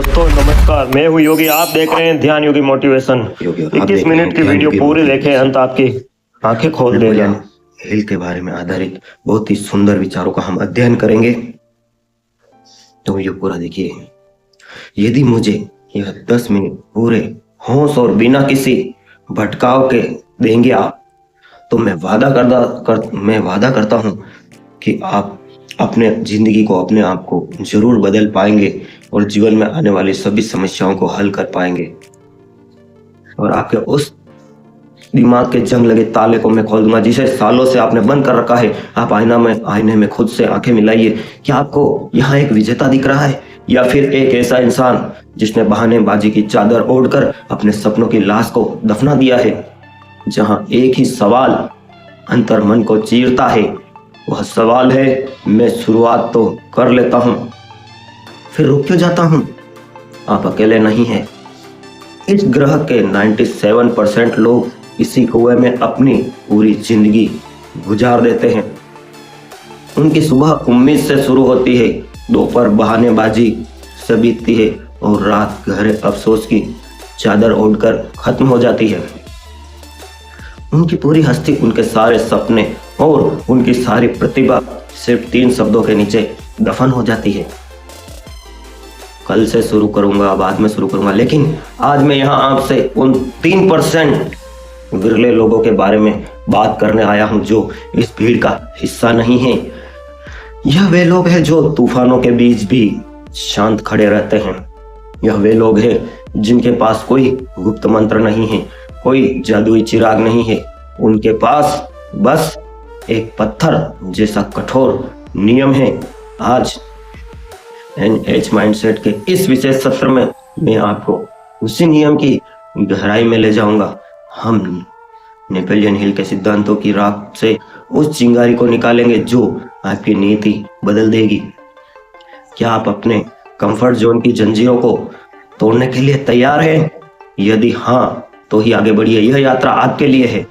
दोस्तों नमस्कार, मैं हूँ योगी। आप देख रहे हैं ध्यान योगी मोटिवेशन। 21 मिनट की वीडियो पूरी देखें, अंत आपकी आंखें खोल देगा। हिल के बारे में आधारित बहुत ही सुंदर विचारों का हम अध्ययन करेंगे। तो ये पूरा देखिए। यदि मुझे यह 10 मिनट पूरे होश और बिना किसी भटकाव के देंगे आप, तो मैं वादा करता हूँ कि आप अपने जिंदगी को, अपने आप को जरूर बदल पाएंगे और जीवन में आने वाली सभी समस्याओं को हल कर पाएंगे। और आपके उस दिमाग के जंग लगे ताले को मैं खोल दूंगा जिसे सालों से आपने बंद कर रखा है। आप आईने में खुद से आंखें मिलाइए। क्या आपको यहाँ एक विजेता दिख रहा है, या फिर एक ऐसा इंसान जिसने बहानेबाजी की चादर ओढ़कर अपने सपनों की लाश को दफना दिया है? जहां एक ही सवाल अंतर मन को चीरता है, वह सवाल है, मैं शुरुआत तो कर लेता हूं, फिर रुक क्यों जाता हूं? आप अकेले नहीं हैं। इस ग्रह के 97% लोग इसी कुएं में अपनी पूरी जिंदगी गुजार देते हैं। उनकी सुबह उम्मीद से शुरू होती है, दोपहर बहानेबाजी से बीतती है और रात गहरे अफसोस की चादर ओढ़कर खत्म हो जाती है। उनकी पूरी हस्ती, उनके सारे सपने और उनकी सारी प्रतिभा सिर्फ 3 शब्दों के नीचे दफन हो जाती है। कल से शुरू करूंगा, बाद में शुरू करूंगा, लेकिन आज मैं यहाँ आपसे उन 3% विरले लोगों के बारे में बात करने आया हूं जो इस भीड़ का हिस्सा नहीं है। यह वे लोग हैं जो तूफानों के बीच भी शांत खड़े रहते हैं। यह वे लोग हैं जिनके पास कोई गुप्त मंत्र नहीं है, कोई जादुई चिराग नहीं है। उनके पास बस एक पत्थर जैसा कठोर नियम है। आज NH माइंडसेट के इस विशेष सत्र में मैं आपको उसी नियम की गहराई में ले जाऊंगा। हम नेपोलियन हिल के सिद्धांतों की राख से उस चिंगारी को निकालेंगे जो आपकी नीति बदल देगी। क्या आप अपने कंफर्ट जोन की जंजीरों को तोड़ने के लिए तैयार हैं? यदि हाँ, तो ही आगे बढ़िए, यह यात्रा आपके लिए है।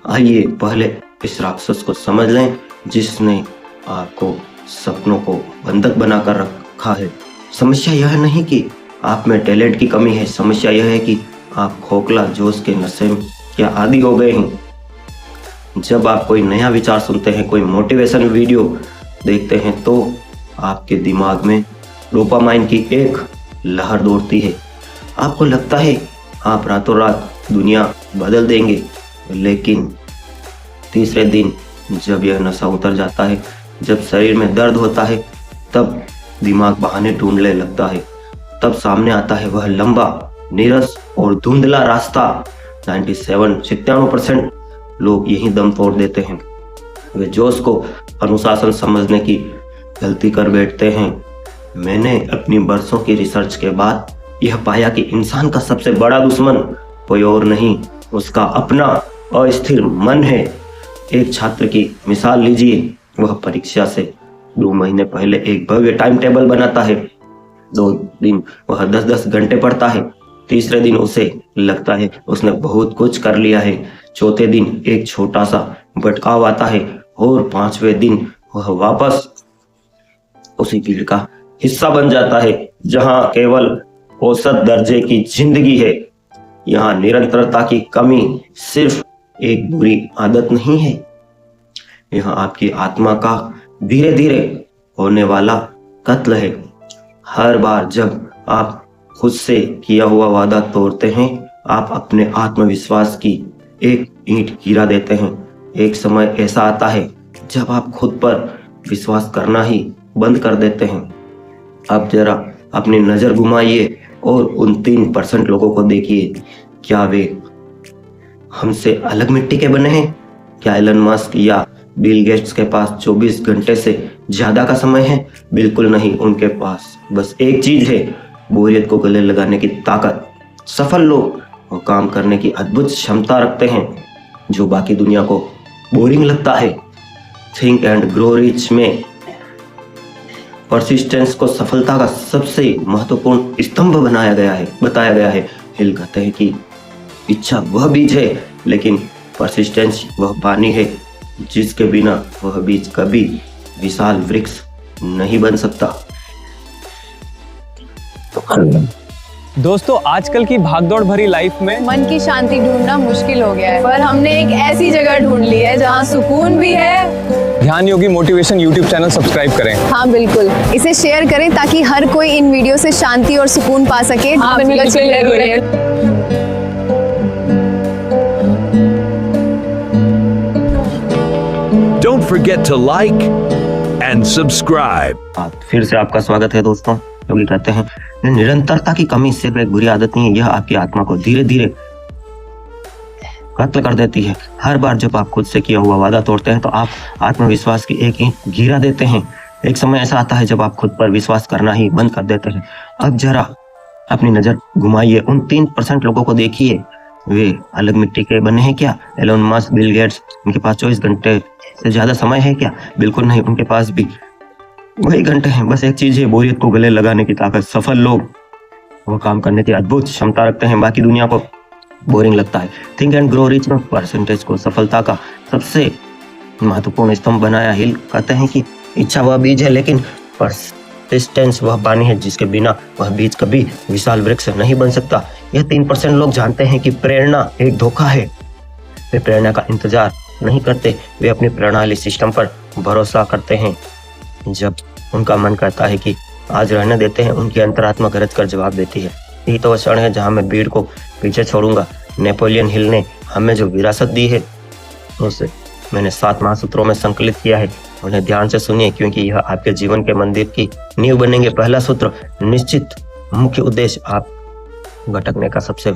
आइए पहले इस राक्षस को समझ लें जिसने आपको सपनों को बंधक बनाकर रखा है। समस्या यह नहीं कि आप में टैलेंट की कमी है, समस्या यह है कि आप खोखला जोश के नशे के आदी हो गए हैं। जब आप कोई नया विचार सुनते हैं, कोई मोटिवेशन वीडियो देखते हैं, तो आपके दिमाग में डोपामाइन की एक लहर दौड़ती है। आपको लगता है आप रातों रात दुनिया बदल देंगे, लेकिन तीसरे दिन जब यह नशा उतर जाता है, जब शरीर में दर्द होता है, तब दिमाग बहाने ढूंढने लगता है। तब सामने आता है वह लंबा, नीरस और धुंधला रास्ता। 97% लोग यही दम तोड़ देते हैं। वे जोश को अनुशासन समझने की गलती कर बैठते हैं। मैंने अपनी बरसों की रिसर्च के बाद यह पाया कि इंसान का सबसे बड़ा दुश्मन कोई और नहीं, उसका अपना अस्थिर मन है। एक छात्र की मिसाल लीजिए। वह परीक्षा से 2 महीने पहले एक भव्य टाइम टेबल बनाता है। 2 दिन वह 10-10 घंटे पढ़ता है। तीसरे दिन उसे लगता है उसने बहुत कुछ कर लिया है। चौथे दिन एक छोटा सा भटकाव आता है और 5वें दिन वह वापस उसी भीड़ का हिस्सा बन जाता है जहां केवल औसत दर्जे की जिंदगी है। यहाँ निरंतरता की कमी सिर्फ एक बुरी आदत नहीं है, यह आपकी आत्मा का धीरे धीरे होने वाला कत्ल है। हर बार जब आप खुद से किया हुआ वादा तोड़ते हैं, आप अपने आत्मविश्वास की एक ईंट गिरा देते हैं। एक समय ऐसा आता है जब आप खुद पर विश्वास करना ही बंद कर देते हैं। अब जरा अपनी नजर घुमाइए और उन 3% लोगों को देखिए। क्या वे हमसे अलग मिट्टी के बने हैं? क्या एलन मस्क या बिल गेट्स के पास 24 घंटे से ज्यादा का समय है? बिल्कुल नहीं। उनके पास बस एक चीज है, बोरियत को गले लगाने की ताकत। सफल लोग वो काम करने की अद्भुत क्षमता रखते हैं जो बाकी दुनिया को बोरिंग लगता है। थिंक एंड ग्रो रिच में परसिस्टेंस को सफलता का सबसे महत्वपूर्ण स्तंभ बताया गया है। हिल कहते हैं कि इच्छा वह बीज है, लेकिन परसिस्टेंस वह पानी है जिसके बिना वह बीज कभी विशाल वृक्ष नहीं बन सकता। दोस्तों आजकल की भागदौड़ भरी लाइफ में मन की शांति ढूंढना मुश्किल हो गया है, पर हमने एक ऐसी जगह ढूंढ ली है जहाँ सुकून भी है। ध्यान Yogi motivation YouTube channel subscribe करें। हाँ बिल्कुल, इसे शेयर करें ताकि हर कोई इन वीडियो से शांति और सुकून पा सके। हाँ, बिल्कुल जरूर। Don't forget to like and subscribe. फिर से आपका स्वागत है दोस्तों। योगी कहते हैं निरंतरता की कमी सिर्फ एक बुरी आदत नहीं है, यह आपकी आत्मा को धीरे धीरे कत्ल कर देती है। हर बार जब आप खुद से किया हुआ वादा तोड़ते हैं तो आप आत्मविश्वास की एक ईंट गिरा देते हैं। एक समय ऐसा आता है जब आप खुद पर विश्वास करना ही बंद कर देते हैं। अब जरा अपनी नजर घुमाइए, उन 3% लोगों को देखिए। वे अलग मिट्टी के बने हैं क्या? एलोन मस्क, बिल गेट्स, उनके पास 24 घंटे से ज्यादा समय है क्या? बिल्कुल नहीं, उनके पास भी वही घंटे हैं। बस एक चीज है, बोरियत को गले लगाने की ताकत। सफल लोग वो काम करने की अद्भुत क्षमता रखते हैं, बाकी दुनिया को बोरिंग लगता है। Think and grow rich percentage को सफलता का सबसे महत्वपूर्ण स्तंभ बनाया। हिल कहते हैं कि इच्छा वह बीज है, लेकिन परसिस्टेंस वह पानी है जिसके बिना वह बीज कभी विशाल वृक्ष नहीं बन सकता। यह 3% लोग जानते हैं कि प्रेरणा एक धोखा है। वे प्रेरणा का इंतजार नहीं करते, वे अपनी प्रणाली सिस्टम पर भरोसा करते हैं। जब उनका मन कहता है कि आज रहने देते हैं, उनकी अंतरात्मा गरज कर जवाब देती है, यही तो वह क्षण है जहां मैं भीड़ को पीछे छोड़ूंगा। नेपोलियन हिल ने हमें जो विरासत दी है उसे मैंने 7 महासूत्रों में संकलित किया है। उन्हें ध्यान से सुनिए, क्योंकि यह आपके जीवन के मंदिर की नींव बनेंगे। पहला सूत्र, निश्चित मुख्य उद्देश्य। आप भटकने का सबसे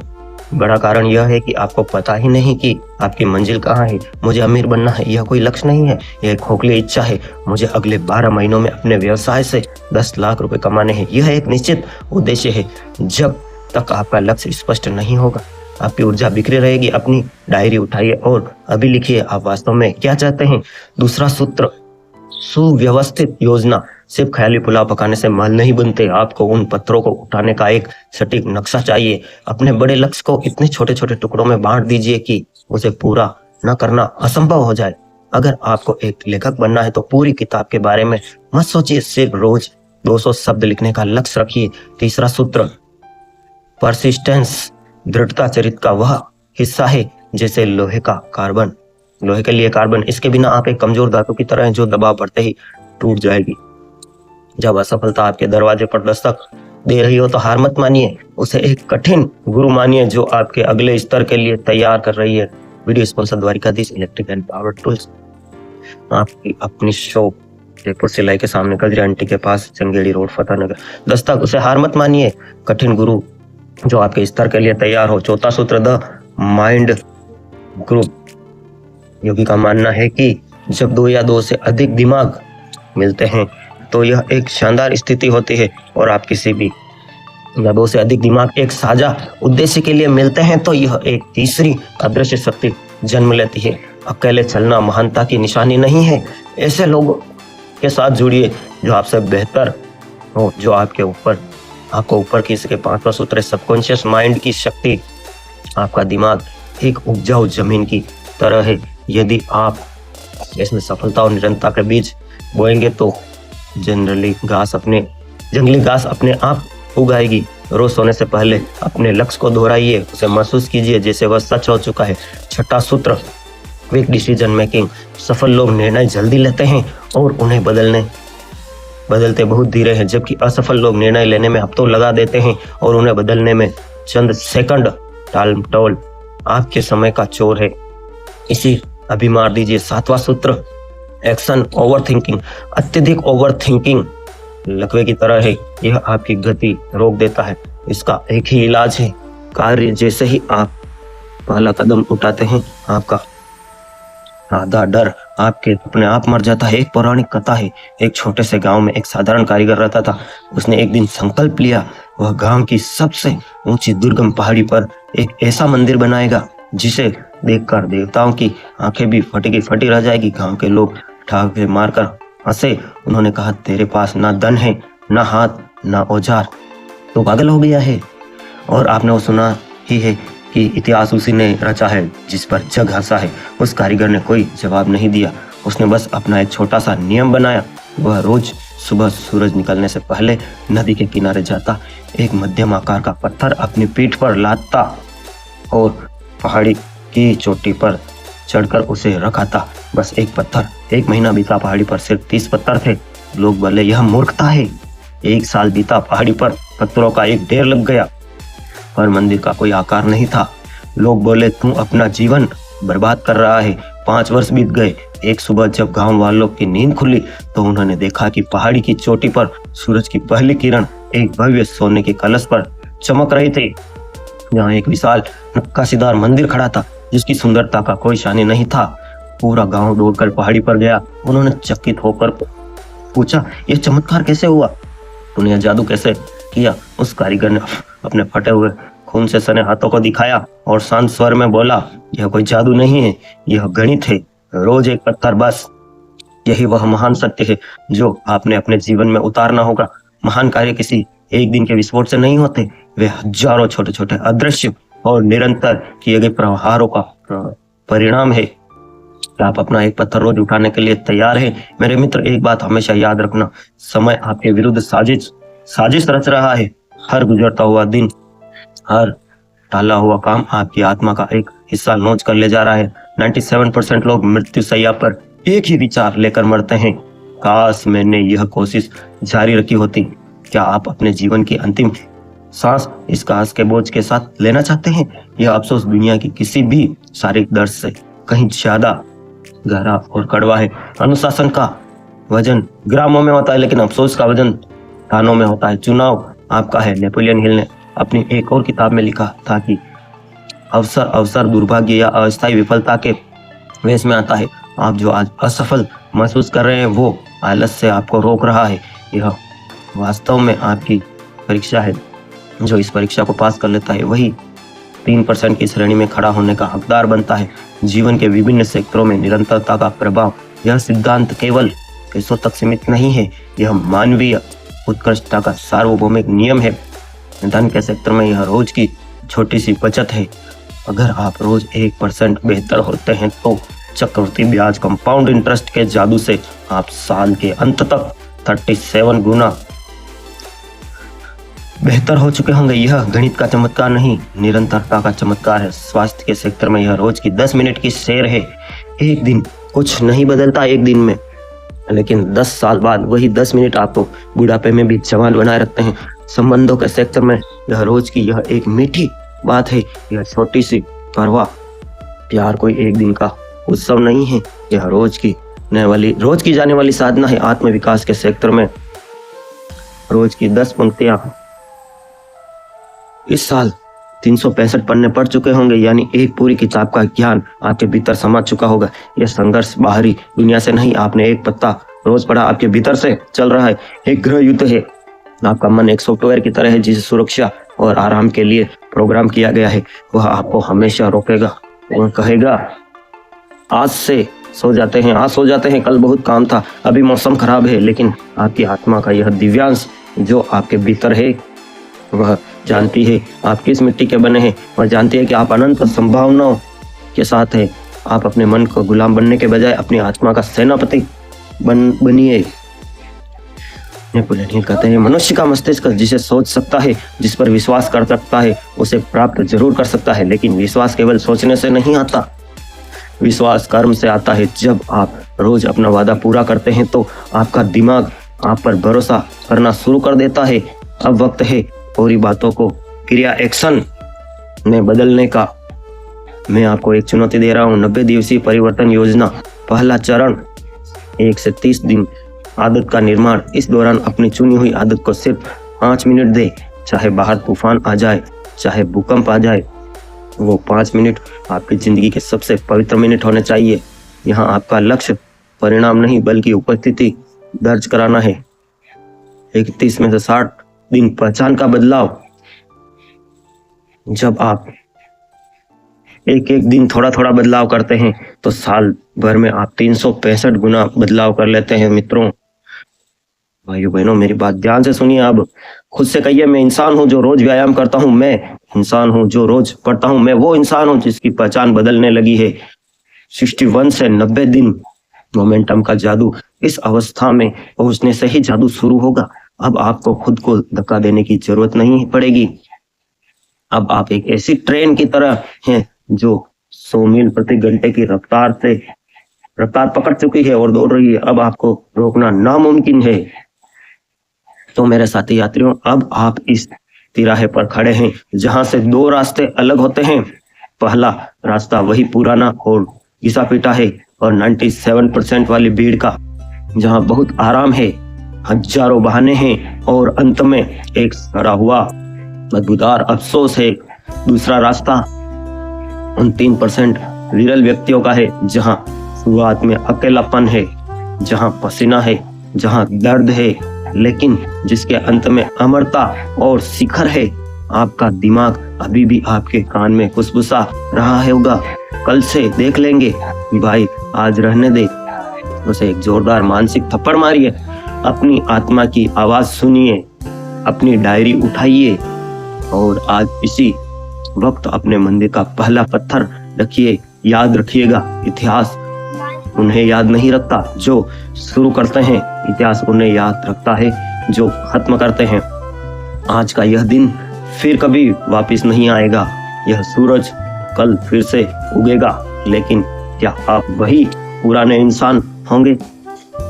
बड़ा कारण यह है कि आपको पता ही नहीं कि आपकी मंजिल कहाँ है। मुझे अमीर बनना है, यह कोई लक्ष्य नहीं है, यह एक खोखली इच्छा है। मुझे अगले 12 महीनों में अपने व्यवसाय से 10 लाख रुपए कमाने हैं, यह एक निश्चित उद्देश्य है। जब तक आपका लक्ष्य स्पष्ट नहीं होगा, आपकी ऊर्जा बिखरी रहेगी। अपनी डायरी उठाइए और अभी लिखिए आप वास्तव में क्या चाहते हैं। दूसरा सूत्र, सुव्यवस्थित योजना। सिर्फ ख्याली पुलाव पकाने से महल नहीं बनते, आपको उन पत्थरों को उठाने का एक सटीक नक्शा चाहिए। अपने बड़े लक्ष्य को इतने छोटे छोटे टुकड़ों में बांट दीजिए कि उसे पूरा न करना असंभव हो जाए। अगर आपको एक लेखक बनना है तो पूरी किताब के बारे में मत सोचिए, सिर्फ रोज 200 शब्द लिखने का लक्ष्य रखिए। तीसरा सूत्र, परसिस्टेंस। दृढ़ता चरित्र का वह हिस्सा है जैसे लोहे का कार्बन, लोहे के लिए कार्बन। इसके बिना आप एक कमजोर धातु की तरह हैं जो दबाव पड़ते ही टूट जाएगी। जब असफलता आपके दरवाजे पर दस्तक दे रही हो तो हार मत मानिए, उसे एक कठिन गुरु मानिए जो आपके अगले स्तर के लिए तैयार कर रही है। Video sponsor Dwarkadhish electric and power tools. आपकी अपनी शॉप जयपुर सिलाई के सामने गजरी आंटी के पास, चंगेड़ी रोड, फतेहनगर। दस्तक, उसे हार मत मानिए, कठिन गुरु जो आपके स्तर के लिए तैयार हो। चौथा सूत्र, द माइंड ग्रुप। योगी का मानना है कि जब 2 या 2 से अधिक दिमाग मिलते हैं तो यह एक शानदार स्थिति होती है, और आप किसी भी या 2 से अधिक दिमाग एक साझा उद्देश्य के लिए मिलते हैं तो यह एक तीसरी अदृश्य शक्ति जन्म लेती है। अकेले चलना महानता की निशानी नहीं है। ऐसे लोगों के साथ जुड़िए जो आपसे बेहतर हो, जो आपको ऊपर खींच के। 5वां सूत्र, सबकॉन्शियस माइंड की शक्ति। आपका दिमाग एक उपजाऊ जमीन की तरह है। यदि आप इसमें सफलता और निरंतरता के बीज बोएंगे तो जंगली घास अपने आप उगाएगी। रोज सोने से पहले अपने लक्ष्य को दोहराइए, उसे महसूस कीजिए जैसे वह सच हो चुका है। 6वां सूत्र, क्विक डिसीजन मेकिंग। सफल लोग निर्णय जल्दी लेते हैं और उन्हें बदलते बहुत धीरे हैं, जबकि असफल लोग निर्णय लेने में हफ्तों लगा देते हैं और उन्हें बदलने में चंद सेकंड टालमटोल आपके समय का चोर है, इसी अभी मार दीजिए। 7वां सूत्र, एक्शन ओवरथिंकिंग। अत्यधिक ओवरथिंकिंग लकवे की तरह है, यह आपकी गति रोक देता है। इसका एक ही इलाज है, कार्य। जैसे ही आप पहला कदम उठाते हैं, आपका आधा डर आपके अपने आप मर जाता है। एक पौराणिक कथा है, एक छोटे से गांव में एक साधारण कारीगर रहता था। उसने एक दिन संकल्प लिया, वह गांव की सबसे ऊंची दुर्गम पहाड़ी पर एक ऐसा मंदिर बनाएगा जिसे देखकर देवताओं की आंखें भी फटी रह जाएगी। गांव के लोग ठाके मारकर हंसे। उन्होंने कहा, तेरे पास ना धन है, ना हाथ, ना औजार, तो पागल हो गया है। और आपने वो सुना ही है कि इतिहास उसी ने रचा है जिस पर जग हंसा है। उस कारीगर ने कोई जवाब नहीं दिया, उसने बस अपना एक छोटा सा नियम बनाया। वह रोज सुबह सूरज निकलने से पहले नदी के किनारे जाता, एक मध्यम आकार का पत्थर अपनी पीठ पर लादता और पहाड़ी की चोटी पर चढ़कर उसे रखाता। बस एक पत्थर। 1 महीना बीता, पहाड़ी पर सिर्फ 30 पत्थर थे। लोग बोले यह मूर्खता है। 1 साल बीता, पहाड़ी पर पत्थरों का एक ढेर लग गया, पर मंदिर का कोई आकार नहीं था। लोग बोले तू अपना जीवन बर्बाद कर रहा है। 5 वर्ष बीत गए। एक सुबह जब गांव वालों की नींद खुली तो उन्होंने देखा कि पहाड़ी की चोटी पर सूरज की पहली किरण एक भव्य सोने के कलश पर चमक रही थी, जहाँ एक विशाल नक्काशीदार मंदिर खड़ा था जिसकी सुंदरता का कोई शानी नहीं था। पूरा गांव दौड़कर पहाड़ी पर गया। उन्होंने चकित होकर पूछा, यह चमत्कार कैसे हुआ? तूने यह जादू कैसे किया? उस कारीगर ने अपने फटे हुए खून से सने हाथों को दिखाया और शांत स्वर में बोला, यह कोई जादू नहीं है, यह गणित है। रोज एक पत्थर, बस यही वह महान सत्य है जो आपने अपने जीवन में उतारना होगा। महान कार्य किसी एक दिन के विस्फोट से नहीं होते, वे हजारों छोटे छोटे अदृश्य और निरंतर किए गए प्रहारों का परिणाम है। क्या आप अपना एक पत्थर रोज उठाने के लिए तैयार हैं? मेरे मित्र, एक बात हमेशा याद रखना, समय आपके विरुद्ध साजिश रच रहा है। हर गुजरता हुआ दिन, हर टाला हुआ काम आपकी आत्मा का एक हिस्सा नोच कर ले जा रहा है। 97% लोग मृत्यु शैया पर एक ही विचार लेकर मरते हैं, काश मैंने यह कोशिश जारी रखी होती। क्या आप अपने जीवन की अंतिम सांस इस काश के बोझ के साथ लेना चाहते हैं? यह अफसोस दुनिया की किसी भी शारीरिक दर्द से कहीं ज्यादा गहरा और कड़वा है। अनुशासन का वजन ग्रामों में होता है, लेकिन अफसोस का वजन थानों में होता है। चुनाव आपका है। नेपोलियन हिल ने अपनी एक और किताब में लिखा था कि अवसर दुर्भाग्य या अस्थायी विफलता के वेश में आता है। आप जो आज असफल महसूस कर रहे हैं वो आलस से आपको रोक रहा है। यह वास्तव में आपकी परीक्षा है। जो इस परीक्षा को पास कर लेता है वही 3% की श्रेणी में खड़ा होने का हकदार बनता है। जीवन के विभिन्न क्षेत्रों में निरंतरता का प्रभाव, यह सिद्धांत केवल पैसों तक सीमित नहीं है, यह मानवीय उत्कृष्टता का सार्वभौमिक नियम है। धन के क्षेत्र में यह रोज की छोटी सी बचत है। अगर आप रोज 1% बेहतर होते हैं तो चक्रवृद्धि ब्याज कंपाउंड इंटरेस्ट के जादू से आप साल के अंत तक 37 गुना बेहतर हो चुके होंगे। यह गणित का चमत्कार नहीं, निरंतरता का चमत्कार है। स्वास्थ्य के सेक्टर में यह रोज की 10 मिनट की सैर है। एक दिन कुछ नहीं बदलता एक दिन में, लेकिन 10 साल बाद वही 10 मिनट आपको बुढ़ापे में भी जवान बनाए रखते हैं। संबंधों के सेक्टर में यह रोज की यह एक मीठी बात है, यह छोटी सी परवाह। प्यार कोई एक दिन का उत्सव नहीं है, यह रोज की जाने वाली साधना है। आत्मविकास के सेक्टर में रोज की 10 पंक्तियां। इस साल 365 पन्ने पढ़ चुके होंगे, यानी एक पूरी किताब का ज्ञान आपके भीतर समा चुका होगा। यह संघर्ष बाहरी दुनिया से नहीं, आपने एक पत्ता रोज पढ़ा, आपके भीतर से चल रहा है। एक गृह युद्ध है। आपका मन एक सॉफ्टवेयर की तरह है जिसे सुरक्षा और आराम के लिए प्रोग्राम किया गया है। वह आपको हमेशा रोकेगा और कहेगा आज सो जाते हैं, कल बहुत काम था, अभी मौसम खराब है। लेकिन आपकी आत्मा का यह दिव्यांश जो आपके भीतर है वह जानती है आप किस मिट्टी के बने हैं, वह जानती है कि आप अनंत संभावनाओं के साथ हैं। आप अपने मन को गुलाम बनने के बजाय अपनी आत्मा का सेनापति बनिए। नेपोलियन हिल कहते हैं, मनुष्य का मस्तिष्क जिसे सोच सकता है, जिस पर विश्वास कर सकता है, उसे प्राप्त जरूर कर सकता है, लेकिन विश्वास केवल सोचने से नहीं आता, विश्वास कर्म से आता है। जब आप रोज अपना वादा पूरा करते हैं तो आपका दिमाग आप पर भरोसा करना शुरू कर देता है। अब वक्त है पूरी बातों को क्रिया एक्शन में बदलने का। मैं आपको एक चुनौती दे रहा हूँ, 90 दिवसीय परिवर्तन योजना। पहला चरण 1 से 30 दिन आदत का निर्माण। इस दौरान अपनी चुनी हुई आदत को सिर्फ 5 मिनट दे। चाहे बाहर तूफान आ जाए, चाहे भूकंप आ जाए, वो 5 मिनट आपकी जिंदगी के सबसे पवित्र मिनट होने चाहिए। यहाँ आपका लक्ष्य परिणाम नहीं बल्कि उपस्थिति दर्ज कराना है। 31 में से 60 दिन पहचान का बदलाव। जब आप एक दिन थोड़ा थोड़ा बदलाव करते हैं तो साल भर में आप 365 गुना बदलाव कर लेते हैं। मित्रों, भाइयों बहनों, मेरी बात ध्यान से सुनिए। अब खुद से कहिए, मैं इंसान हूं जो रोज व्यायाम करता हूं, मैं इंसान हूं जो रोज पढ़ता हूं, मैं वो इंसान हूं जिसकी पहचान बदलने लगी है। 61 से 90 दिन मोमेंटम का जादू, इस अवस्था में पहुंचने से ही जादू शुरू होगा। अब आपको खुद को धक्का देने की जरूरत नहीं पड़ेगी। अब आप एक ऐसी ट्रेन की तरह हैं जो 100 मील प्रति घंटे की रफ्तार पकड़ चुकी है और दौड़ रही है। अब आपको रोकना नामुमकिन है। तो मेरे साथी यात्रियों, अब आप इस तिराहे पर खड़े हैं जहां से दो रास्ते अलग होते हैं। पहला रास्ता वही पुराना और घिसा पीटा है और 97% वाली भीड़ का, जहां बहुत आराम है, हजारों बहाने हैं और अंत में एक सड़ा हुआ बदबूदार अफसोस है। दूसरा रास्ता उन 3% विरल व्यक्तियों का है जहां शुरुआत में अकेलापन है, जहां पसीना है, जहां दर्द है, लेकिन जिसके अंत में अमरता और शिखर है। आपका दिमाग अभी भी आपके कान में फुसफुसा रहा होगा, कल से देख लेंगे भाई, आज रहने दे। उसे एक जोरदार मानसिक थप्पड़ मारिए, अपनी आत्मा की आवाज सुनिए, अपनी डायरी उठाइए और आज इसी वक्त अपने मंदिर का पहला पत्थर रखिए। याद रखिएगा, इतिहास उन्हें याद नहीं रखता जो शुरू करते हैं, इतिहास उन्हें याद रखता है जो खत्म करते हैं। आज का यह दिन फिर कभी वापस नहीं आएगा। यह सूरज कल फिर से उगेगा, लेकिन क्या आप वही पुराने इंसान होंगे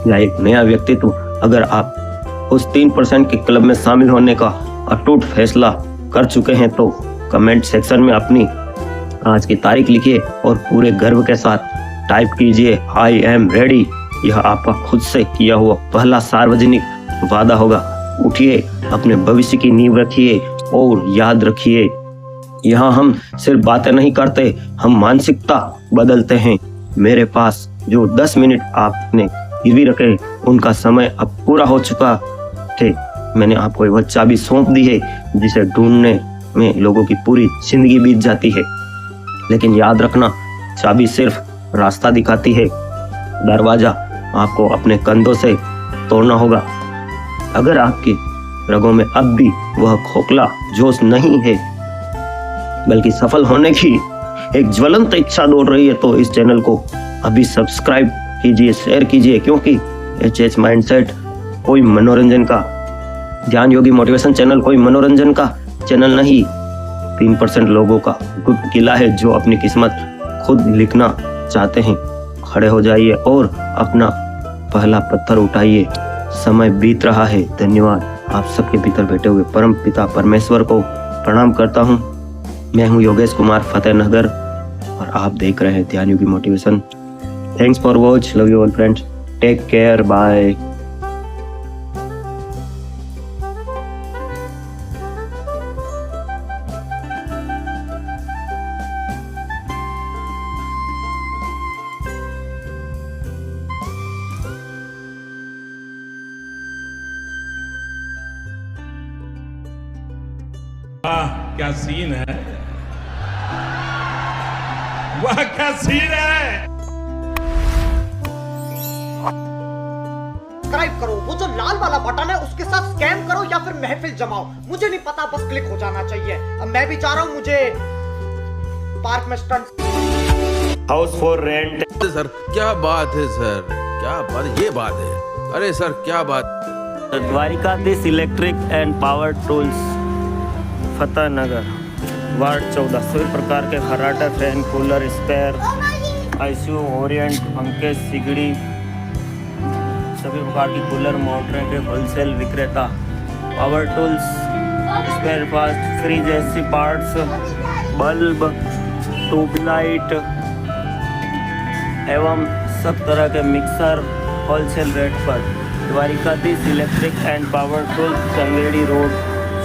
या एक नया व्यक्तित्व? अगर आप उस 3% के क्लब में शामिल होने का अटूट फैसला कर चुके हैं तो कमेंट सेक्शन में अपनी आज की तारीख लिखिए और पूरे गर्व के साथ टाइप कीजिए, आई एम रेडी। यह आपका खुद से किया हुआ पहला सार्वजनिक वादा होगा। उठिए, अपने भविष्य की नींव रखिए और याद रखिए, यहाँ हम सिर्फ बातें नहीं करते, हम मानसिकता बदलते हैं। मेरे पास जो 10 मिनट आपने गिरवी रखे, उनका समय अब पूरा हो चुका है। मैंने आपको वह चाबी सौंप दी है जिसे ढूंढने में लोगों की पूरी जिंदगी बीत जाती है। लेकिन याद रखना, चाबी सिर्फ रास्ता दिखाती है, दरवाजा आपको अपने कंधों से तोड़ना होगा। अगर आपके रगों में अब भी वह खोखला जोश नहीं है, बल्कि सफल होने की एक ज्वलंत इच्छा दौड़ रही है, तो इस चैनल को अभी सब्सक्राइब कीजिए, शेयर कीजिए, क्योंकि एचएच माइंडसेट कोई मनोरंजन का, ज्ञान योगी मोटिवेशन चैनल कोई मनोरंजन का चैनल नहीं, 3% लोगों का गुप्त किला है जो अपनी किस्मत खुद लिखना चाहते हैं। खड़े हो जाइए और अपना पहला पत्थर उठाइए। समय बीत रहा है। धन्यवाद। आप सबके भीतर बैठे हुए परम पिता परमेश्वर को प्रणाम करता हूँ। मैं हूँ योगेश कुमार फतेहनगर और आप देख रहे हैं Dhyan Yogi motivation. Thanks for watch. Love you all friends. Take care. Bye. वाह क्या सीन है, वाह क्या सीन है। सब्सक्राइब करो, वो जो लाल वाला बटन है उसके साथ स्कैम करो या फिर महफिल जमाओ, मुझे नहीं पता, बस क्लिक हो जाना चाहिए। अब मैं भी चाह रहा हूँ मुझे पार्क में stunt. House for rent. Sir क्या बात है सर, क्या बात, ये बात है। अरे सर क्या बात। Dwarkadhish electric and power tools, Fatehnagar, ward 14। सभी प्रकार के खर्राटा, fan, cooler, spare, ICU, Orient, पंखे, सिगड़ी, सभी प्रकार की कूलर, मोटरें के होलसेल विक्रेता। Power tools, spare parts, fridge, AC parts, bulb, tubelight एवं सब तरह के मिक्सर होलसेल रेट पर। Dwarkadhish electric and power tools, Sangedi road,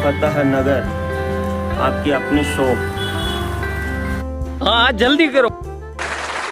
Fatehnagar. आपकी अपनी शॉप। हाँ जल्दी करो।